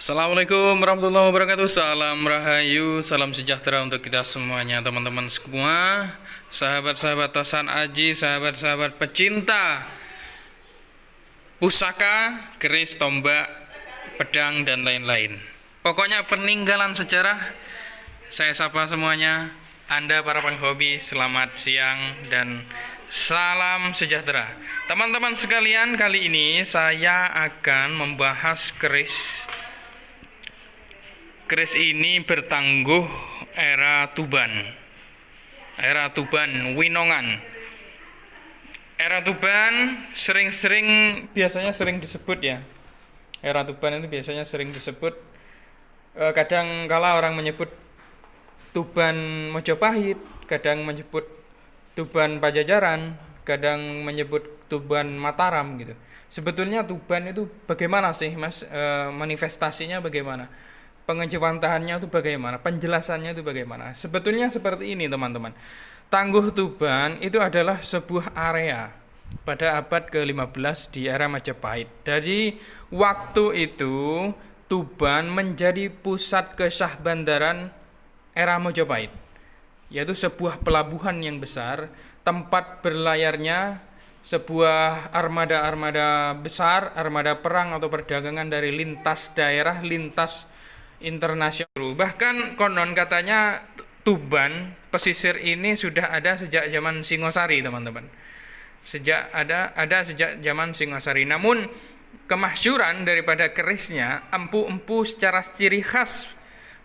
Assalamualaikum warahmatullahi wabarakatuh. Salam rahayu, salam sejahtera untuk kita semuanya, teman-teman semua, sahabat-sahabat Tosan Aji, sahabat-sahabat pecinta pusaka, keris, tombak, pedang, dan lain-lain. Pokoknya peninggalan sejarah. Saya sapa semuanya. Anda para penghobi, selamat siang dan salam sejahtera. Teman-teman sekalian, kali ini saya akan membahas keris. Keris ini bertangguh era Tuban. Era Tuban, Winongan. Era Tuban biasanya sering disebut ya. Era Tuban itu biasanya sering disebut. Kadang kala orang menyebut Tuban Mojopahit, kadang menyebut Tuban Pajajaran, kadang menyebut Tuban Mataram gitu. Sebetulnya Tuban itu bagaimana sih, Mas? Manifestasinya bagaimana? Pengejawantahannya itu bagaimana? Penjelasannya itu bagaimana? Sebetulnya seperti ini, teman-teman. Tangguh Tuban itu adalah sebuah area pada abad ke-15 di era Majapahit. Dari waktu itu Tuban menjadi pusat kesahbandaran era Majapahit, yaitu sebuah pelabuhan yang besar, tempat berlayarnya sebuah armada-armada besar, armada perang atau perdagangan dari lintas daerah, lintas internasional. Bahkan konon katanya Tuban pesisir ini sudah ada sejak zaman Singosari, teman-teman. Sejak zaman Singosari. Namun kemasyhuran daripada kerisnya, empu-empu secara ciri khas,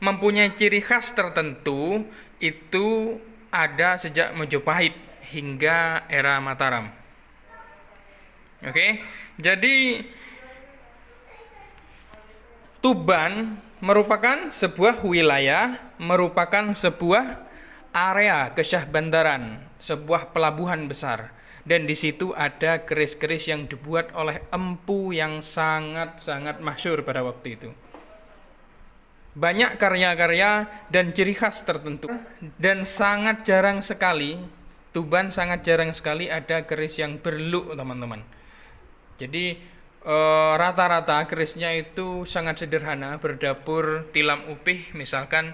mempunyai ciri khas tertentu, itu ada sejak Majapahit hingga era Mataram. Oke. Jadi Tuban merupakan sebuah wilayah, merupakan sebuah area kesahbandaran, sebuah pelabuhan besar. Dan di situ ada keris-keris yang dibuat oleh empu yang sangat-sangat masyhur pada waktu itu. Banyak karya-karya dan ciri khas tertentu. Dan sangat jarang sekali, Tuban sangat jarang sekali ada keris yang berluk, teman-teman. Jadi rata-rata kerisnya itu sangat sederhana, berdapur tilam upih misalkan,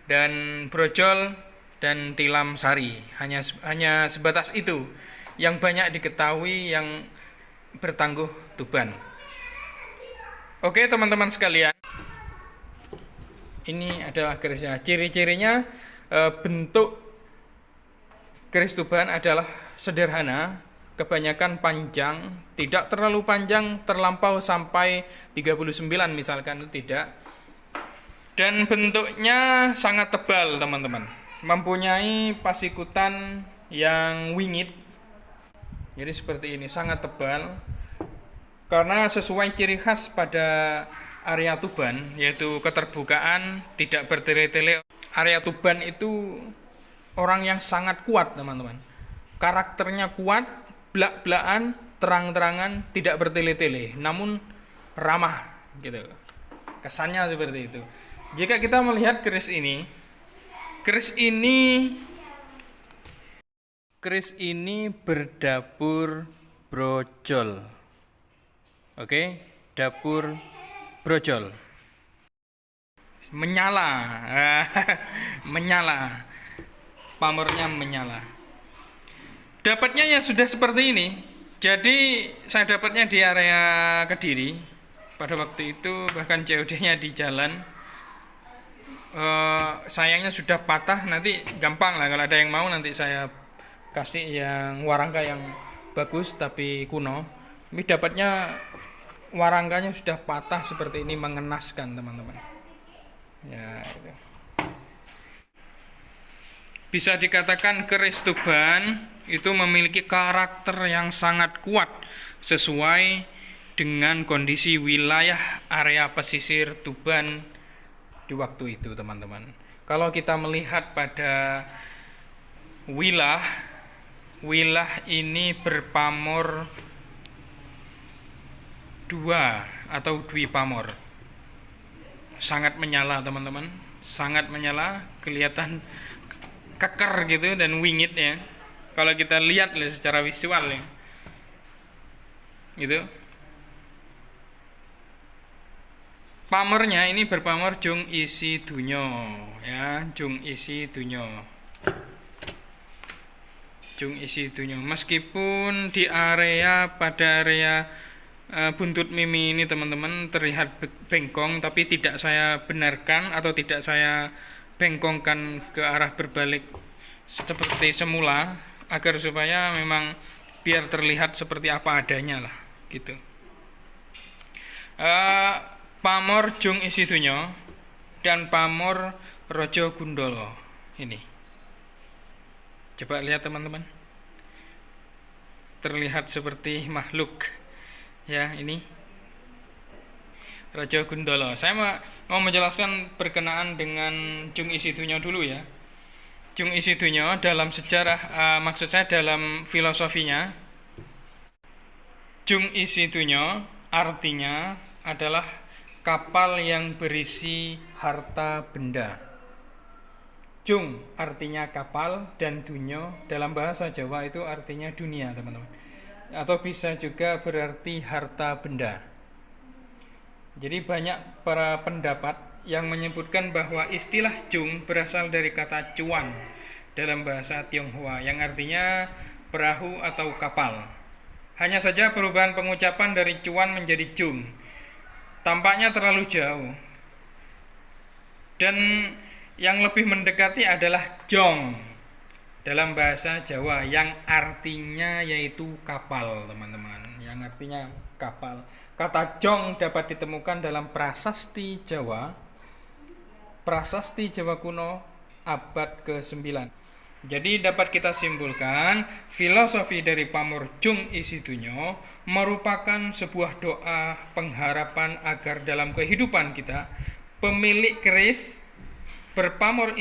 dan brojol dan tilam sari. Hanya sebatas itu yang banyak diketahui yang bertangguh Tuban. Oke, teman-teman sekalian, ini adalah kerisnya. Ciri-cirinya, bentuk keris Tuban adalah sederhana, kebanyakan panjang, tidak terlalu panjang terlampau sampai 39 misalkan, itu tidak. Dan bentuknya sangat tebal, teman-teman. Mempunyai pasikutan yang wingit. Jadi seperti ini, sangat tebal. Karena sesuai ciri khas pada area Tuban, yaitu keterbukaan, tidak bertele-tele. Area Tuban itu orang yang sangat kuat, teman-teman. Karakternya kuat, belak-belakan, terang-terangan, tidak bertele-tele, namun ramah gitu. Kesannya seperti itu. Jika kita melihat keris ini berdapur brojol. Oke, dapur brojol. Menyala. Menyala. Pamornya menyala. Dapatnya ya sudah seperti ini. Jadi saya dapatnya di area Kediri pada waktu itu, bahkan COD-nya di jalan. Sayangnya sudah patah. Nanti gampang lah kalau ada yang mau, nanti saya kasih yang warangka yang bagus tapi kuno. Ini dapatnya warangkanya sudah patah seperti ini, mengenaskan, teman-teman. Ya, itu. Bisa dikatakan keris Tuban itu memiliki karakter yang sangat kuat sesuai dengan kondisi wilayah area pesisir Tuban di waktu itu, teman-teman. Kalau kita melihat pada wilah ini berpamor dua atau dwi pamor. Sangat menyala, teman-teman. Sangat menyala, kelihatan keker gitu dan wingit ya. Kalau kita lihat secara visual ya, gitu. Pamornya ini berpamor jung isi dunyo, ya, jung isi dunyo. Jung isi dunyo. Meskipun di pada area buntut mimi ini teman-teman terlihat bengkong, tapi tidak saya benarkan atau tidak saya bengkongkan ke arah berbalik seperti semula, agar supaya memang biar terlihat seperti apa adanya lah, gitu. Pamor jung isi dunyo dan pamor rojo gundolo ini. Coba lihat teman-teman. Terlihat seperti makhluk. Ya, ini. Rojo gundolo. Saya mau menjelaskan berkenaan dengan jung isi dunyo dulu ya. Jung isi dunyo dalam sejarah, maksud saya dalam filosofinya, jung isi dunyo artinya adalah kapal yang berisi harta benda. Jung artinya kapal dan dunyo dalam bahasa Jawa itu artinya dunia, teman-teman. Atau bisa juga berarti harta benda. Jadi banyak para pendapat yang menyebutkan bahwa istilah jung berasal dari kata cuan dalam bahasa Tionghoa yang artinya perahu atau kapal. Hanya saja perubahan pengucapan dari cuan menjadi jung tampaknya terlalu jauh. Dan yang lebih mendekati adalah jong dalam bahasa Jawa yang artinya yaitu kapal, teman-teman. Yang artinya kapal. Kata jong dapat ditemukan dalam prasasti Jawa kuno abad ke-9. Jadi dapat kita simpulkan filosofi dari pamor jung isi dunyo merupakan sebuah doa pengharapan agar dalam kehidupan kita pemilik keris berpamor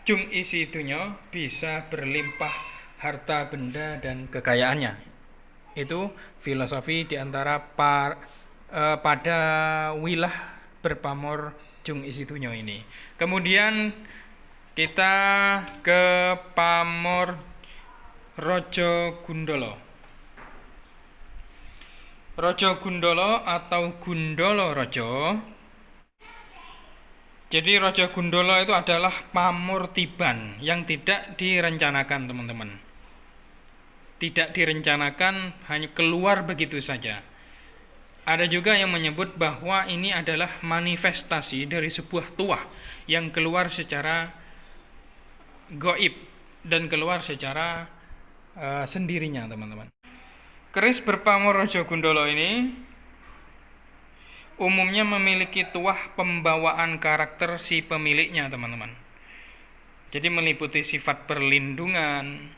jung isi dunyo bisa berlimpah harta benda dan kekayaannya. Itu filosofi diantara pada wilah berpamor jung isi dunyo ini. Kemudian kita ke pamor rojo gundolo. Rojo gundolo atau gundolo rojo. Jadi rojo gundolo itu adalah pamor tiban yang tidak direncanakan, teman-teman. Tidak direncanakan, hanya keluar begitu saja. Ada juga yang menyebut bahwa ini adalah manifestasi dari sebuah tuah yang keluar secara gaib dan keluar secara sendirinya, teman-teman. Keris berpamor rojo gundolo ini umumnya memiliki tuah pembawaan karakter si pemiliknya, teman-teman. Jadi meliputi sifat perlindungan,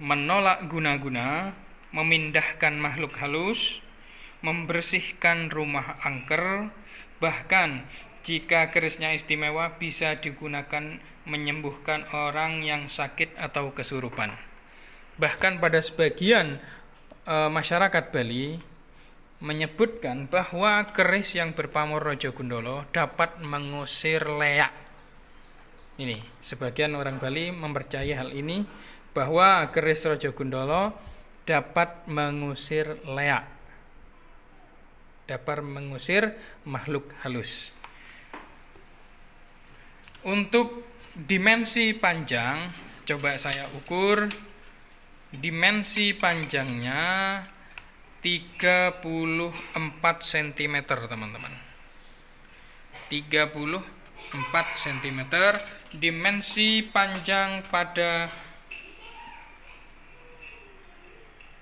menolak guna-guna, memindahkan makhluk halus, membersihkan rumah angker, bahkan jika kerisnya istimewa bisa digunakan menyembuhkan orang yang sakit atau kesurupan. Bahkan pada sebagian masyarakat Bali menyebutkan bahwa keris yang berpamor rojo gundolo dapat mengusir leak. Ini, sebagian orang Bali mempercayai hal ini, bahwa keris rojo gundolo dapat mengusir leak, dapat mengusir makhluk halus. Untuk dimensi panjang, coba saya ukur. Dimensi panjangnya 34 cm, teman-teman. 34 cm. Dimensi panjang pada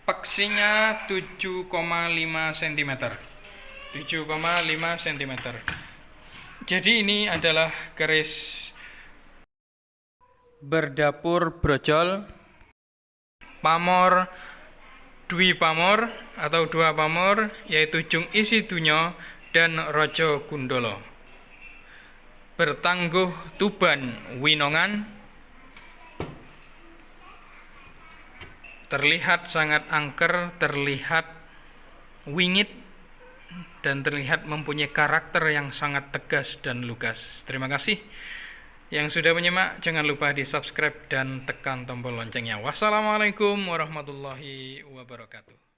peksinya 7,5 cm. 7,5 cm. Jadi ini adalah keris berdapur brojol, pamor dwi pamor atau dua pamor, yaitu jung isi dunyo dan rojo gundolo. Bertangguh tuban winongan, terlihat sangat angker, terlihat wingit, dan terlihat mempunyai karakter yang sangat tegas dan lugas. Terima kasih yang sudah menyimak. Jangan lupa di subscribe dan tekan tombol loncengnya. Wassalamualaikum warahmatullahi wabarakatuh.